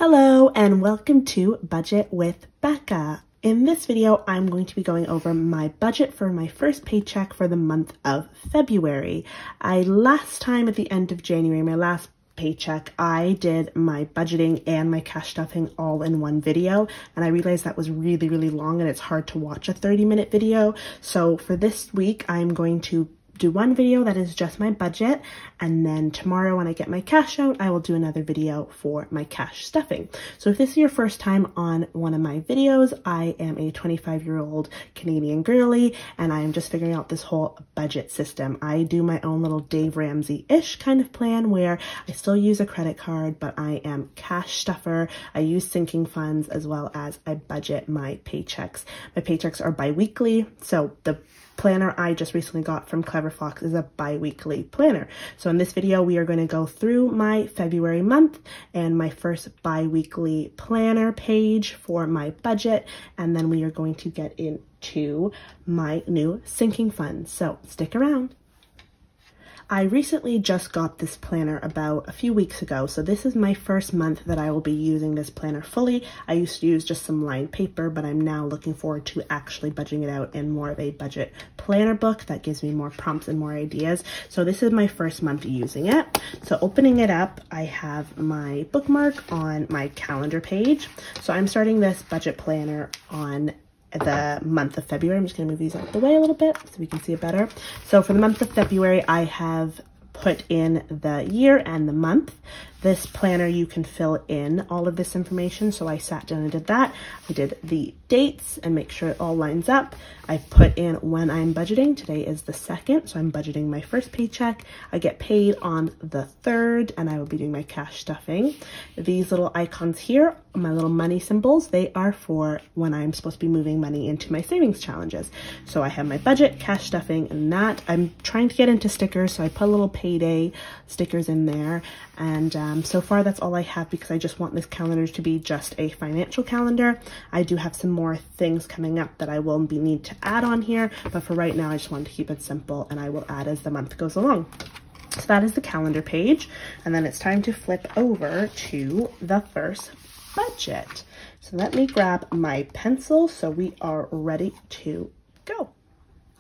Hello and welcome to Budget with Becca. In this video, I'm going to be going over my budget for my first paycheck for the month of February. Last time at the end of January, my last paycheck, I did my budgeting and my cash stuffing all in one video, and I realized that was really long and it's hard to watch a 30-minute video. So for this week, I'm going to do one video that is just my budget, and then tomorrow when I get my cash out, I will do another video for my cash stuffing. So if this is your first time on one of my videos, I am a 25-year-old Canadian girly, and I am just figuring out this whole budget system. I do my own little Dave Ramsey-ish kind of plan where I still use a credit card, but I am cash stuffer. I use sinking funds as well as I budget my paychecks. My paychecks are bi-weekly, so the planner I just recently got from Clever Fox is a bi-weekly planner. So in this video, we are going to go through my February month and my first bi-weekly planner page for my budget, and then we are going to get into my new sinking fund. So stick around. I recently just got this planner about a few weeks ago, so this is my first month that I will be using this planner fully. I used to use just some lined paper, but I'm now looking forward to actually budgeting it out in more of a budget planner book that gives me more prompts and more ideas. So this is my first month using it. So opening it up, I have my bookmark on my calendar page. So I'm starting this budget planner on the month of February. I'm just going to move these out of the way a little bit so we can see it better. So for the month of February, I have put in the year and the month. This planner, you can fill in all of this information. So I sat down and did that. I did the dates and make sure it all lines up. I put in when I'm budgeting. Today is the 2nd, so I'm budgeting my first paycheck. I get paid on the 3rd, and I will be doing my cash stuffing. These little icons here, my little money symbols, they are for when I'm supposed to be moving money into my savings challenges. So I have my budget, cash stuffing, and that. I'm trying to get into stickers, so I put a little payday stickers in there. And so far that's all I have because I just want this calendar to be just a financial calendar. I do have some more things coming up that I will need to add on here, but for right now I just wanted to keep it simple, and I will add as the month goes along. So that is the calendar page, and then it's time to flip over to the first budget. So let me grab my pencil so we are ready to go.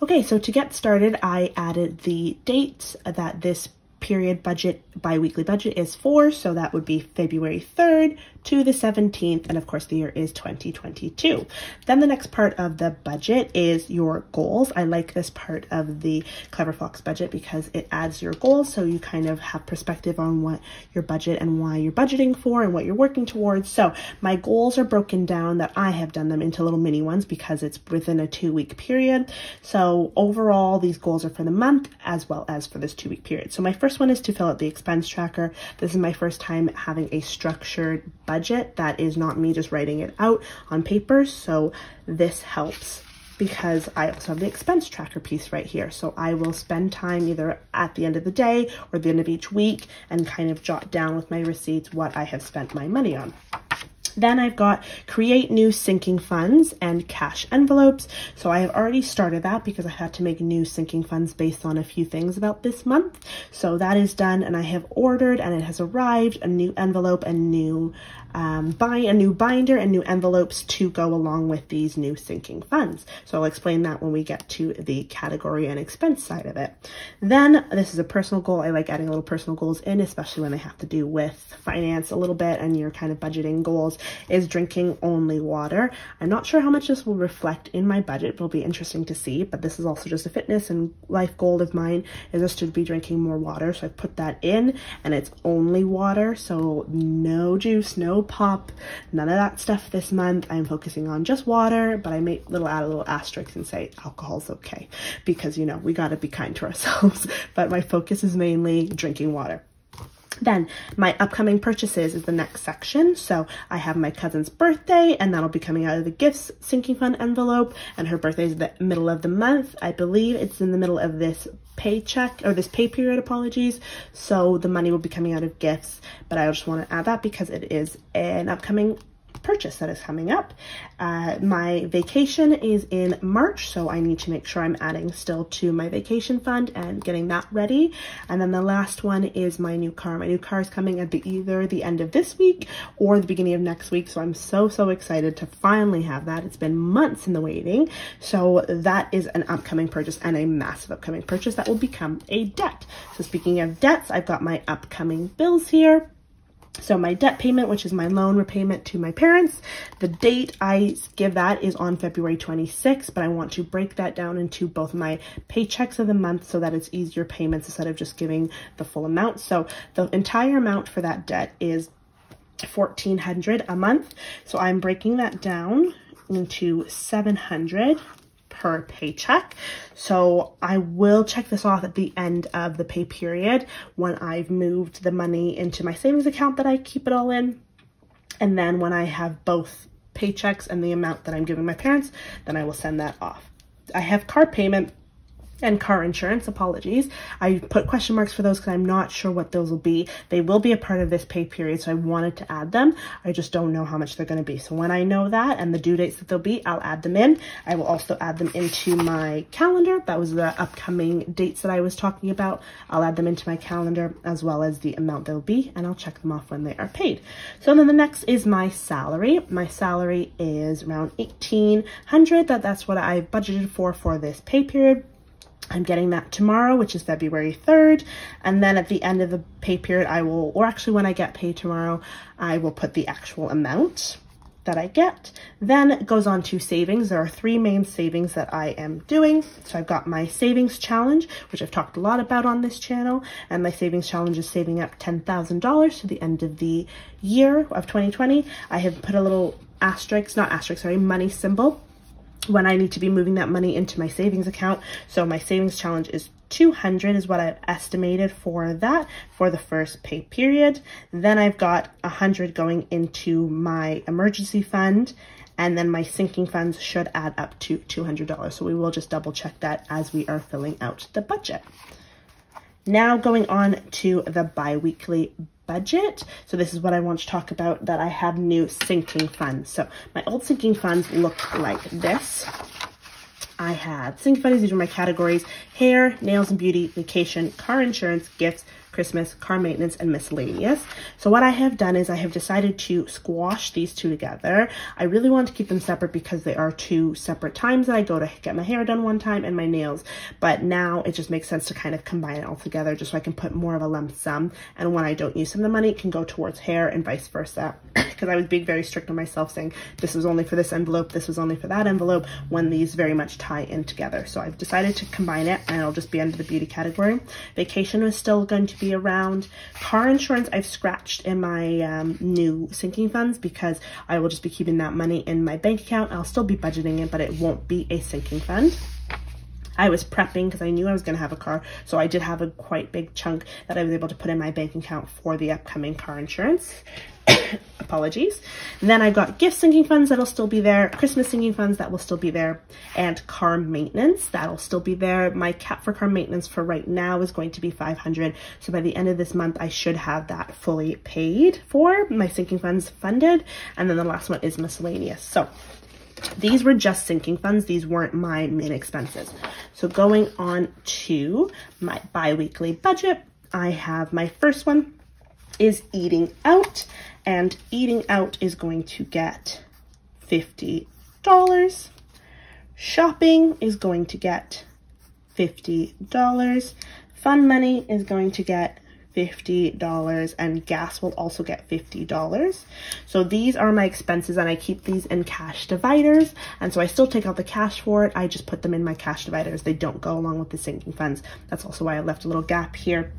Okay, so to get started, I added the dates that this period budget, bi-weekly budget is for, so that would be February 3rd to the 17th, and of course the year is 2022. Then the next part of the budget is your goals. I like this part of the Clever Fox budget because it adds your goals, so you kind of have perspective on what your budget and why you're budgeting for and what you're working towards. So my goals are broken down that I have done them into little mini ones because it's within a 2-week period. So overall, these goals are for the month as well as for this 2-week period. So my first one is to fill out the expense tracker. This is my first time having a structured budget that is not me just writing it out on paper. So this helps because I also have the expense tracker piece right here. So I will spend time either at the end of the day or the end of each week and kind of jot down with my receipts what I have spent my money on. Then I've got create new sinking funds and cash envelopes. So I have already started that because I had to make new sinking funds based on a few things about this month. So that is done, and I have ordered and it has arrived a new envelope and new a new binder and new envelopes to go along with these new sinking funds. So I'll explain that when we get to the category and expense side of it. Then this is a personal goal. I like adding little personal goals in, especially when they have to do with finance a little bit and your kind of budgeting goals, is drinking only water. I'm not sure how much this will reflect in my budget. It'll be interesting to see, but this is also just a fitness and life goal of mine, is just to be drinking more water. So I put that in, and it's only water. So no juice, no pop, none of that stuff this month. I'm focusing on just water, but I add a little asterisk and say alcohol's okay because, you know, we got to be kind to ourselves. But my focus is mainly drinking water. Then my upcoming purchases is the next section. So I have my cousin's birthday, and that'll be coming out of the gifts sinking fund envelope, and her birthday is the middle of the month. I believe it's in the middle of this paycheck, or this pay period, apologies. So the money will be coming out of gifts, but I just want to add that because it is an upcoming purchase that is coming up. My vacation is in March, so I need to make sure I'm adding still to my vacation fund and getting that ready. And then the last one is my new car. My new car is coming at either the end of this week or the beginning of next week, so I'm so excited to finally have that. It's been months in the waiting, so that is an upcoming purchase, and a massive upcoming purchase that will become a debt. So speaking of debts, I've got my upcoming bills here. So my debt payment, which is my loan repayment to my parents, the date I give that is on February 26th, but I want to break that down into both my paychecks of the month so that it's easier payments instead of just giving the full amount. So the entire amount for that debt is $1,400 a month. So I'm breaking that down into $700 per paycheck. So I will check this off at the end of the pay period when I've moved the money into my savings account that I keep it all in. And then when I have both paychecks and the amount that I'm giving my parents, then I will send that off. I have car payment and car insurance, apologies. I put question marks for those because I'm not sure what those will be. They will be a part of this pay period, so I wanted to add them. I just don't know how much they're going to be. So when I know that and the due dates that they'll be, I'll add them in. I will also add them into my calendar. That was the upcoming dates that I was talking about. I'll add them into my calendar as well as the amount they'll be, and I'll check them off when they are paid. So then the next is my salary. My salary is around $1,800. That's what I budgeted for this pay period. I'm getting that tomorrow, which is February 3rd. And then at the end of the pay period, I will, or actually when I get paid tomorrow, I will put the actual amount that I get. Then it goes on to savings. There are three main savings that I am doing. So I've got my savings challenge, which I've talked a lot about on this channel. And my savings challenge is saving up $10,000 to the end of the year of 2020. I have put a little money symbol when I need to be moving that money into my savings account. So my savings challenge is $200 is what I've estimated for that for the first pay period. Then I've got $100 going into my emergency fund, and then my sinking funds should add up to $200. So we will just double check that as we are filling out the budget. Now going on to the bi-weekly budget. So this is what I want to talk about, that I have new sinking funds. So my old sinking funds look like this. I had sinking funds. These are my categories: hair, nails and beauty, vacation, car insurance, gifts, Christmas, car maintenance, and miscellaneous. So what I have done is I have decided to squash these two together. I really want to keep them separate because they are two separate times that I go to get my hair done one time and my nails, but now it just makes sense to kind of combine it all together just so I can put more of a lump sum, and when I don't use some of the money, it can go towards hair and vice versa. Because I was being very strict on myself, saying this was only for this envelope, this was only for that envelope, when these very much tie in together. So I've decided to combine it, and it'll just be under the beauty category. Vacation is still going to be around. Car insurance I've scratched in my new sinking funds because I will just be keeping that money in my bank account. I'll still be budgeting it, but it won't be a sinking fund. I was prepping because I knew I was going to have a car, so I did have a quite big chunk that I was able to put in my bank account for the upcoming car insurance. Apologies. And then I've got gift sinking funds that'll still be there, Christmas sinking funds that will still be there, and car maintenance that'll still be there. My cap for car maintenance for right now is going to be $500. So by the end of this month, I should have that fully paid for, my sinking funds funded. And then the last one is miscellaneous. So these were just sinking funds. These weren't my main expenses. So going on to my bi-weekly budget, I have my first one is eating out, and eating out is going to get $50. Shopping is going to get $50. Fun money is going to get $50, and gas will also get $50. So these are my expenses, and I keep these in cash dividers, and so I still take out the cash for it. I just put them in my cash dividers. They don't go along with the sinking funds. That's also why I left a little gap here.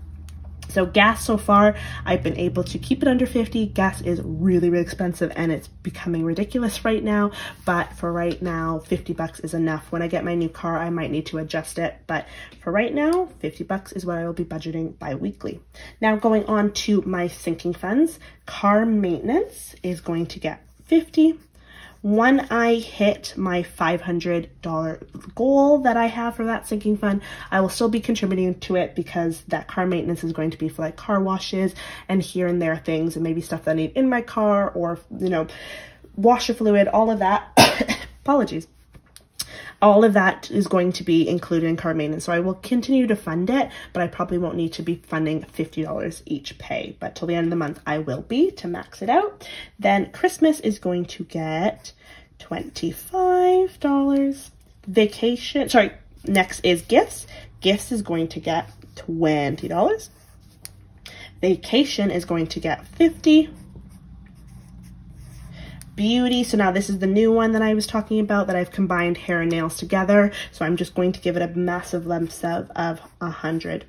So gas, so far, I've been able to keep it under 50. Gas is really, really expensive, and it's becoming ridiculous right now. But for right now, 50 bucks is enough. When I get my new car, I might need to adjust it. But for right now, 50 bucks is what I will be budgeting bi-weekly. Now going on to my sinking funds, car maintenance is going to get $50. When I hit my $500 goal that I have for that sinking fund, I will still be contributing to it because that car maintenance is going to be for like car washes and here and there things, and maybe stuff that I need in my car, or, you know, washer fluid, all of that, apologies. All of that is going to be included in car maintenance. So I will continue to fund it, but I probably won't need to be funding $50 each pay. But till the end of the month, I will be to max it out. Then Christmas is going to get $25. Vacation, sorry, next is gifts. Gifts is going to get $20. Vacation is going to get $50. Beauty, so now this is the new one that I was talking about, that I've combined hair and nails together. So I'm just going to give it a massive lump sum of $100.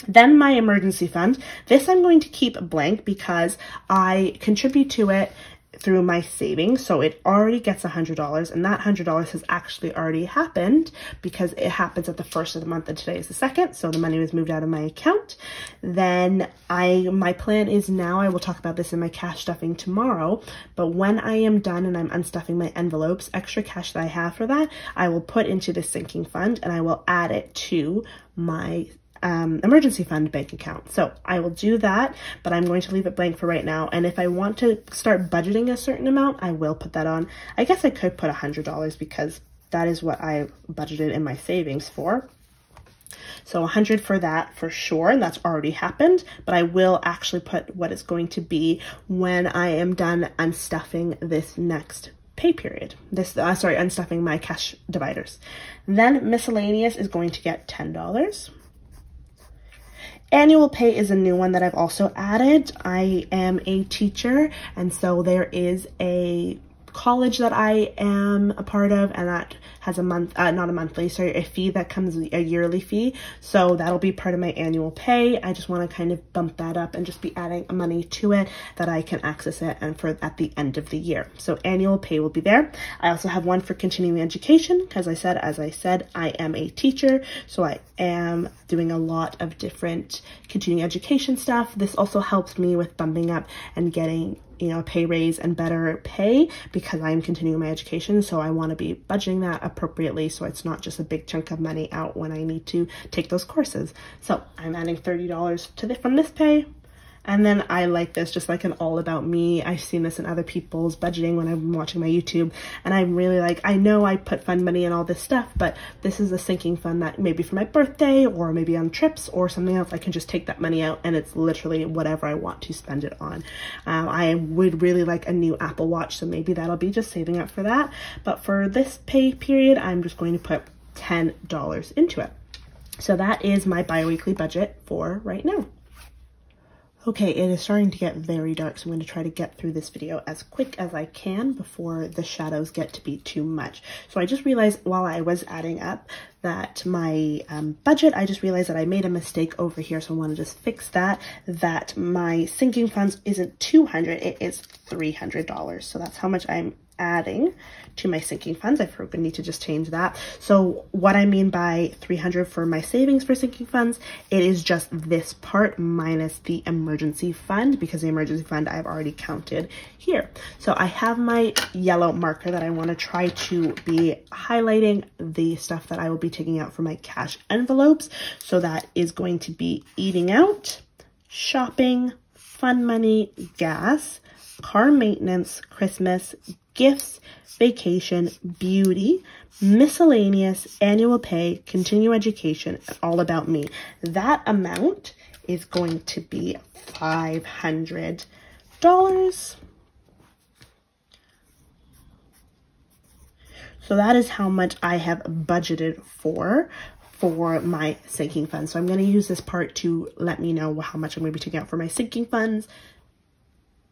Then my emergency fund. This I'm going to keep blank because I contribute to it through my savings. So it already gets $100, and that $100 has actually already happened because it happens at the first of the month and today is the second. So the money was moved out of my account. Then my plan is now, I will talk about this in my cash stuffing tomorrow, but when I am done and I'm unstuffing my envelopes, extra cash that I have for that, I will put into the sinking fund and I will add it to my emergency fund bank account. So I will do that, but I'm going to leave it blank for right now. And if I want to start budgeting a certain amount, I will put that on. I guess I could put $100 because that is what I budgeted in my savings for. So 100 for that for sure, and that's already happened, but I will actually put what it's going to be when I am done unstuffing this next pay period. Unstuffing my cash dividers. Then miscellaneous is going to get $10. Annual pay is a new one that I've also added. I am a teacher, and so there is a college that I am a part of, and that has a fee that comes, a yearly fee. So that'll be part of my annual pay. I just want to kind of bump that up and just be adding money to it that I can access it and for at the end of the year. So annual pay will be there. I also have one for continuing education because as I said, I am a teacher. So I am doing a lot of different continuing education stuff. This also helps me with bumping up and getting, you know, a pay raise and better pay because I'm continuing my education. So I want to be budgeting that appropriately so it's not just a big chunk of money out when I need to take those courses. So I'm adding $30 from this pay. And then I like this, just like an all about me. I've seen this in other people's budgeting when I'm watching my YouTube, and I'm really like, I know I put fund money and all this stuff, but this is a sinking fund that maybe for my birthday or maybe on trips or something else, I can just take that money out and it's literally whatever I want to spend it on. I would really like a new Apple Watch, so maybe that'll be just saving up for that. But for this pay period, I'm just going to put $10 into it. So that is my bi-weekly budget for right now. Okay, it is starting to get very dark, so I'm going to try to get through this video as quick as I can before the shadows get to be too much. So I just realized while I was adding up that my budget, I just realized that I made a mistake over here, so I want to just fix that, that my sinking funds isn't $200, it is $300. So that's how much I'm adding to my sinking funds. I need to just change that. So what I mean by 300 for my savings for sinking funds, it is just this part minus the emergency fund, because the emergency fund I've already counted here. So I have my yellow marker that I want to try to be highlighting the stuff that I will be taking out for my cash envelopes. So that is going to be eating out, shopping, fund money, gas, car maintenance, Christmas, gifts, vacation, beauty, miscellaneous, annual pay, continue education, all about me. That amount is going to be $500. So that is how much I have budgeted for my sinking funds. So I'm going to use this part to let me know how much I'm going to be taking out for my sinking funds.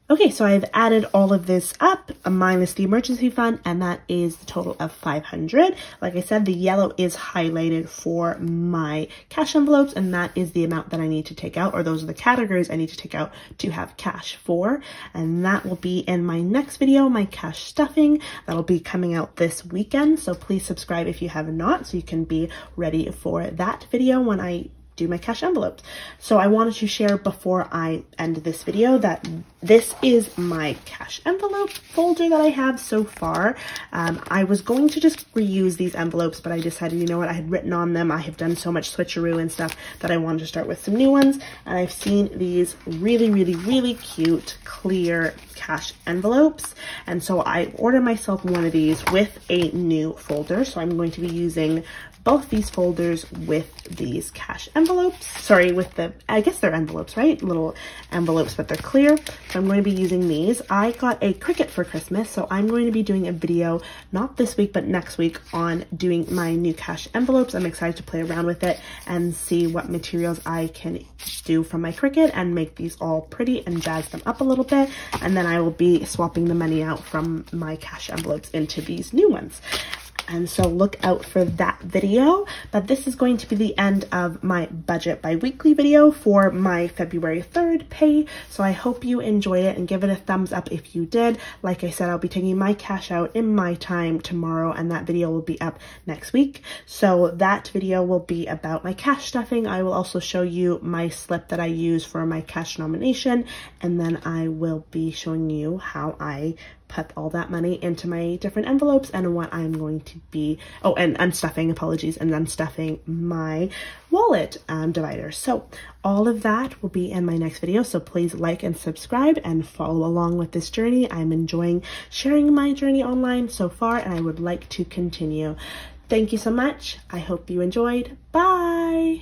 Okay, so I've added all of this up minus the emergency fund, and that is the total of $500. Like I said, the yellow is highlighted for my cash envelopes, and that is the amount that I need to take out, or those are the categories I need to take out to have cash for. And that will be in my next video, my cash stuffing. That'll be coming out this weekend, so please subscribe if you have not, so you can be ready for that video when I do my cash envelopes. So I wanted to share before I end this video that this is my cash envelope folder that I have so far. I was going to just reuse these envelopes, but I decided, you know what, I had written on them. I have done so much switcheroo and stuff that I wanted to start with some new ones. And I've seen these really cute, clear cash envelopes. And so I ordered myself one of these with a new folder. So I'm going to be using both these folders with these cash envelopes. Sorry, with the, I guess they're envelopes, right? Little envelopes, but they're clear. So I'm going to be using these. I got a Cricut for Christmas, so I'm going to be doing a video, not this week, but next week, on doing my new cash envelopes. I'm excited to play around with it and see what materials I can do from my Cricut and make these all pretty and jazz them up a little bit. And then I will be swapping the money out from my cash envelopes into these new ones. And so look out for that video. But this is going to be the end of my budget bi-weekly video for my February 3rd pay. So I hope you enjoyed it and give it a thumbs up if you did. Like I said, I'll be taking my cash out in my time tomorrow, and that video will be up next week. So that video will be about my cash stuffing. I will also show you my slip that I use for my cash nomination, and then I will be showing you how I put all that money into my different envelopes and what I'm going to be, oh, and unstuffing, apologies, and unstuffing my wallet divider. So all of that will be in my next video. So please like and subscribe and follow along with this journey. I'm enjoying sharing my journey online so far, and I would like to continue. Thank you so much. I hope you enjoyed. Bye.